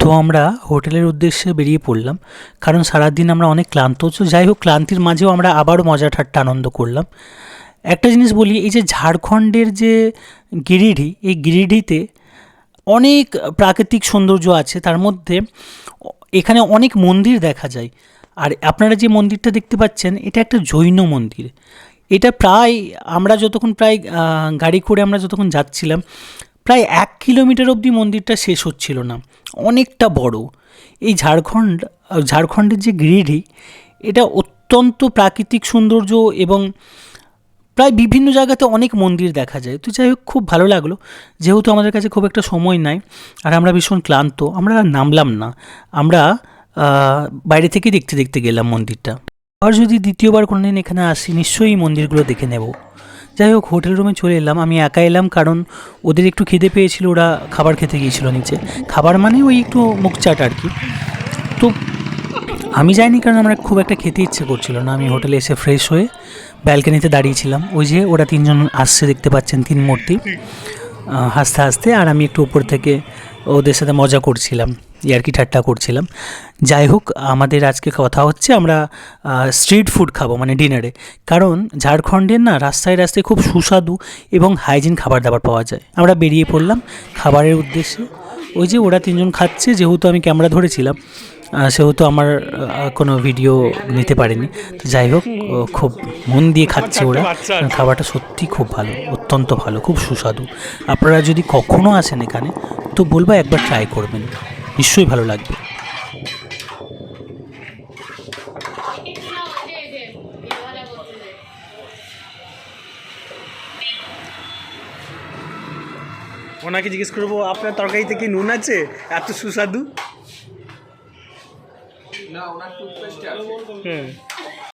তো আমরা হোটেলের উদ্দেশ্যে বেরিয়ে পড়লাম, কারণ সারাদিন আমরা অনেক ক্লান্ত। তো যাই হোক, ক্লান্তির মাঝেও আমরা আবারও মজা ঠাট্টা আনন্দ করলাম। একটা জিনিস বলি, এই যে ঝাড়খণ্ডের যে গিরিডি, এই গিরিডিতে অনেক প্রাকৃতিক সৌন্দর্য আছে। তার মধ্যে এখানে অনেক মন্দির দেখা যায়। আর আপনারা যে মন্দিরটা দেখতে পাচ্ছেন, এটা একটা জৈন মন্দির। এটা প্রায় আমরা যতক্ষণ গাড়ি করে আমরা যতক্ষণ যাচ্ছিলাম, প্রায় 1 কিলোমিটার অবধি মন্দিরটা শেষ হচ্ছিল না, অনেকটা বড়। এই ঝাড়খণ্ডের যে গিরিডি, এটা অত্যন্ত প্রাকৃতিক সৌন্দর্য এবং প্রায় বিভিন্ন জায়গাতে অনেক মন্দির দেখা যায়। তো যাই হোক, খুব ভালো লাগলো। যেহেতু আমাদের কাছে খুব একটা সময় নাই আর আমরা ভীষণ ক্লান্ত, আমরা আর নামলাম না। আমরা বাইরে থেকে দেখতে দেখতে গেলাম মন্দিরটা। আর যদি দ্বিতীয়বার কোনোদিন এখানে আসি, নিশ্চয়ই এই মন্দিরগুলো দেখে নেব। যাই হোক, হোটেল রুমে চলে এলাম। আমি একা এলাম কারণ ওদের একটু খিদে পেয়েছিল, ওরা খাবার খেতে গিয়েছিল নিচে। খাবার মানে ওই একটু মুখ চাট আর কি। তো আমি যাইনি কারণ আমার খুব একটা খেতে ইচ্ছে করছিল না। আমি হোটেলে এসে ফ্রেশ হয়ে ব্যালকনিতে দাঁড়িয়েছিলাম। ওই যে ওরা তিনজন আসছে, দেখতে পাচ্ছেন, তিন মূর্তি, হাসতে হাসতে। আর আমি একটু উপর থেকে ওদের সাথে মজা করছিলাম, ইয়ার্কি ঠাট্টা করছিলাম। যাই হোক, আমাদের আজকে কথা হচ্ছে আমরা স্ট্রিট ফুড খাবো, মানে ডিনারে। কারণ ঝাড়খণ্ডের না রাস্তায় রাস্তায় খুব সুস্বাদু এবং হাইজিন খাবার দাবার পাওয়া যায়। আমরা বেরিয়ে পড়লাম খাবারের উদ্দেশ্যে। ওই যে ওরা তিনজন খাচ্ছে, যেহেতু আমি ক্যামেরা ধরেছিলাম সেহেতু আমার কোনো ভিডিও নিতে পারিনি। তো যাই হোক, খুব মন দিয়ে খাচ্ছে ওরা। খাবারটা সত্যি খুব ভালো, অত্যন্ত ভালো, খুব সুস্বাদু। আপনারা যদি কখনও আসেন এখানে, তো বলবো একবার ট্রাই করবেন, নিশ্চয়ই ভালো লাগবে। ওনাকে জিজ্ঞেস করবো, আপনার তরকারিতে কি নুন আছে এত সুস্বাদু? না, ওনার টুথপেস্টে আছে। হুম।